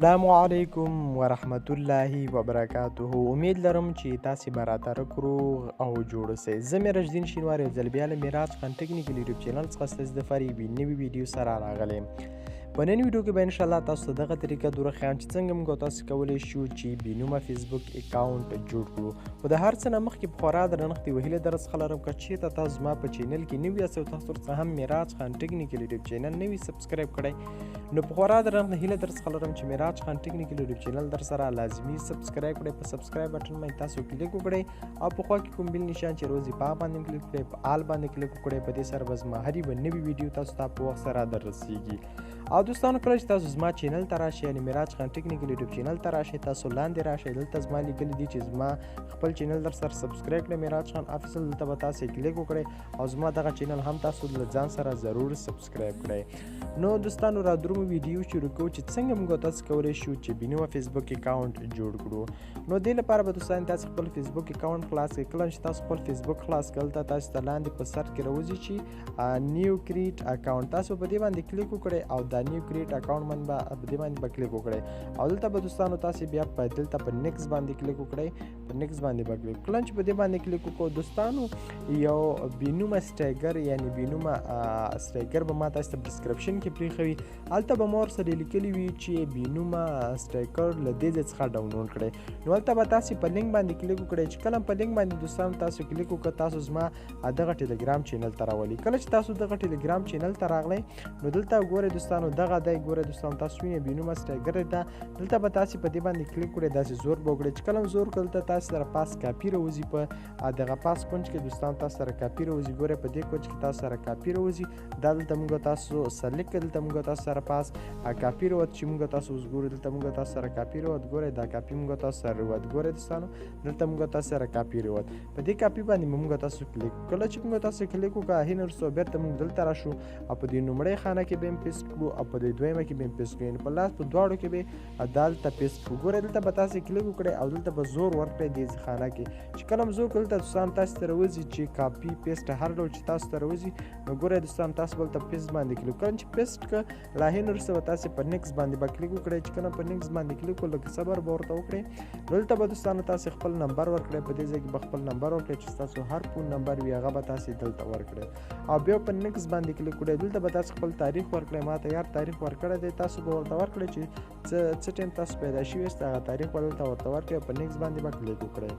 السلام علیکم ورحمت الله وبرکاته. امید لرم چې تاسې به راتاره روغ او جوړ اوسئ. زه میرج الدین شینواری یو ځل بیا له میراج خان ټکنیکل یوټیوب چینل څخه ستاسو دپاره یوې نوې ویډیو سره راغلی یم. په نن ویډیو کې به انشاءالله تاسو ته دغه طریقه درښیم چې څنګه موږ او تاسو کولی شو چې بېنومه فیسبوک اکاونټ جوړ کړو. خو د هر څه نه مخکې په خورا درنښت یوه هیله در څخه لرم که چېرته تاسو زما په چینل کې نوي یاست او تاسو ورڅخه هم میراج خان ټکنیکل یوټیوب چینل نه وي سبسکرایب کړی نو په خورا درنښت هیله در څخه لرم چې میراج خان ټکنیکل یوټیوب چینل در سره لازمي سبسکرایب کړئ. په سبسکرایب بټن باندې تاسو کلیک وکړئ او په خوا کې کوم بیل نشان چې روزي په هغه باندې کلیک کړئ، په آل باندې کلیک وکړئ. په دې سره به زما هر یوه نوې ویډیو تاسو ته په وخت سره در رسیږي. او دوستانو کله چې تاسو زما چینل ته راشئ یعنې میراج خان ټکنیکل یوټیوب چینل ته راشئ، تاسو لاندې راشئ، دلته زما لیکلي دي چې زما خپل چینل در سره سبسکرایب کړئ میراج خان افیسل، دلته به تاسې کلیک وکړئ او زما دغه چینل هم تاسو له ځان سره ضرور سبسکرایب کړئ. نو دوستانو را درومو ویډیو شروع کوو چې څنګه موږ تاسو کولی شو چې بېنومه فیسبوک اکاونټ جوړ کړو. نو دې لپاره به دوستان تاسو خپل فیسبوک اکاونټ خلاص کړئ. کله چې تاسو خپل فیسبوک خلاص کړل ته تاسو ته لاندې په سر کې راوځي چې نیو کریټ اکاونټ، تاسو په دې باندې کلیک وکړئ او دا نیو کریټ اکاونټ باندې به په دې باندې به کلیک وکړئ او دلته به دوستانو تاسې بیا په دلته په نیکس باندې کلیک وکړئ. په نیکس باندې به کلیک کله چې په دې باندې کلیک وکړو دوستانو یو بېنومه سټیګر یعنې بېنومه سټیګر به ما تاسو ته ډسکرپشن کې پرېښوي، هلته به ما ورسره لیکلي وي چې بېنومه سټیګر له دې ځای څخه ډاونلوډ کړئ. نو هلته به تاسې په لینک باندې کلیک وکړئ. چې کله په لینک باندې دوستانو تاسو کلیک وکړه تاسو زما دغه ټلګرام چینل ته راولي. کله چې تاسو دغه ټلګرام چینل ته راغلی نو دلته ګورئ دوستانو دغه دی، ګورئ دوستانو تاسو وینئ بېنومه سټیګر ده، دلته به تاسې په دې باندې کلیک کړئ، داسې زور به وکړئ. چې کله زور کړل ته تاسو سره پاس کاپي راوځي، په دغه پاس کونج کې دوستانو تاسو سره کاپي راوځي. ګورئ په دې کونج کې تاسو سره کاپي راوځي، دا دلته موږ تاسو سلیکټ کړئ، دلته موږ تاسو سره پاس کاپي راوت چې موږ تاسو اوس ګورئ دلته موږ تاسو سره کاپي راوت. ګورئ دا کاپي موږ تاسو سره راوت، ګورئ دوستانو دلته موږ تاسو سره کاپي راوت. په دې کاپي باندې موږ تاسو کلیک کله چې موږ تاسو کلیک وکړه هین ورسو بیرته موږ دلته راشو او په دې لومړۍ خانه کې به یې پیسټ کړو او په دې دویمه کې به یې پیسټ کړو، په لاس په دواړو کې به دلته پیسټ کړو. ګورئ دلته به تاسې کلیک وکړئ او دلته به زور ورکړئ دې خانه کې. چې کله زور کړل ته دوستان تاسو ته راوځي چې کاپي پیسټ هر ډول چې تاسو ته راوځي نو ګورئ دوستان تاسو به دلته پیسټ باندې کلیک کړئ. چې پیسټ کړه لا هین ورسه به تاسې په نیکس باندې به کلیک وکړئ. چې کله په نیکس باندې کلیک وکړو لږ صبر به ورته وکړئ. نو دلته به دوستانو تاسې خپل نمبر ورکړئ، په دې ځای کې به خپل نمبر ورکړئ چې ستاسو هر کوم نمبر وي هغه به تاسې دلته ورکړئ او بیا په نیکس باندې کلیک وکړئ. دلته به تاسې خپل تاریخ ورکړئ، ما ته یار تاریخ ورکړی دی، تاسو به ورته ورکړئ چې څه ټایم تاسو پیدا شوي یاست هغه تاریخ به دلته ورته ورکړئ او په نیکس باندې به کلیک وکړئ.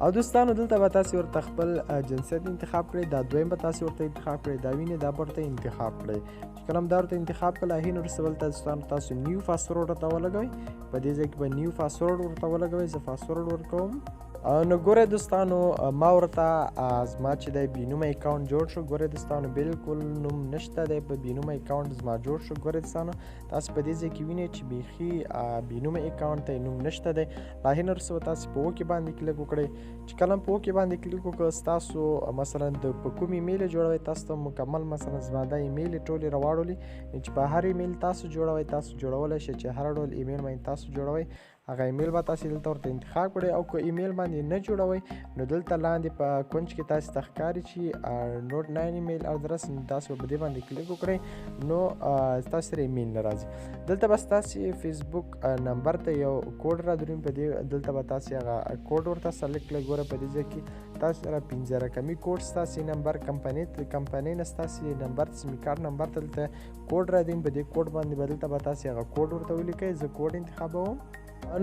او دوستانو دلته به تاسې ورته خپل جنسیت انتخاب کړئ، دا دویم به تاسې ورته انتخاب کړئ، دا وینې دا به ورته انتخاب کړئ. چې کله هم دا ورته انتخاب کړل هین وروسته بلته دوستانو تاسو نیو پاسورډ ورته ولګوئ. په دې ځای کې به نیو پاسورډ ورته ولګوئ. زه پاسورډ ورکوم. نو ګورئ دوستانو ما ورته زما چې دی بېنومه اکاونټ جوړ شو. ګورئ دوستانو بالکل نوم نشته دی په بېنومه اکاونټ زما جوړ شو. ګورئ دوستانو تاسو په دې ځای کې وینئ چې بیخي بېنومه اکاونټ ته نوم نشته دی. لا هین وروسته به تاسې په اوکې باندې کلیک وکړئ. چې کله هم په اوکې باندې کلیک وکړئ ستاسو مثلا د په کوم ایمیل یې جوړوئ تاسو ته مکمل مثلا زما دا ایمیل یې ټولې راواړولې چې په هر ایمیل تاسو جوړوئ، تاسو جوړولی شئ چې هر ډول ایمیل باندې تاسو جوړوئ هغه ایمیل به تاسې دلته ورته انتخاب کړئ. او که ایمیل باندې نه جوړوئ نو دلته لاندې په کونج کې تاسې ته ښکاري چې نوټ 9 ایمیل اډرس تاسو به په دې باندې کلیک وکړئ نو ستاسو سره ایمیل نه راځي. دلته به ستاسې فیسبوک نمبر ته یو کوډ را درومي، په دې دلته به تاسې هغه کوډ ورته سلیکټ کړئ. ګوره په دې ځای کې تاسو سره 15 رقمي کوډ ستاسې نمبر کمپنۍ نه ستاسې نمبر سیمې کارت نمبر ته دلته کوډ را درومي، په دې کوډ باندې به دلته به تاسې هغه کوډ ورته ولیکئ. زه کوډ انتخابوم.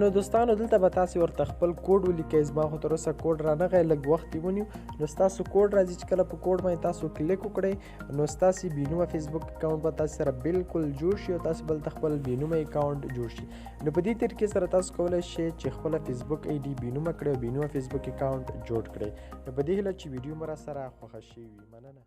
نو دوستانو دلته به تاسې ورته خپل کوډ ولیکئ. زما خو تر اوسه کوډ رانغی، لږ وخت یې ونیو. نو ستاسو کوډ راځي چې کله په کوډ باندې تاسو کلیک وکړئ نو ستاسې بېنومه فیسبوک اکاونټ به تاسې سره بالکل جوړ شي او تاسو به دلته خپل بېنومه اکاونټ جوړ شي. نو په دې طریقې سره تاسو کولی شئ چې خپله فیسبوک آی ډي بېنومه کړئ او بېنومه فیسبوک اکاونټ جوړ کړئ. نو په دې هیله چې ویډیو مو راسره خوښه شوې وي. مننه.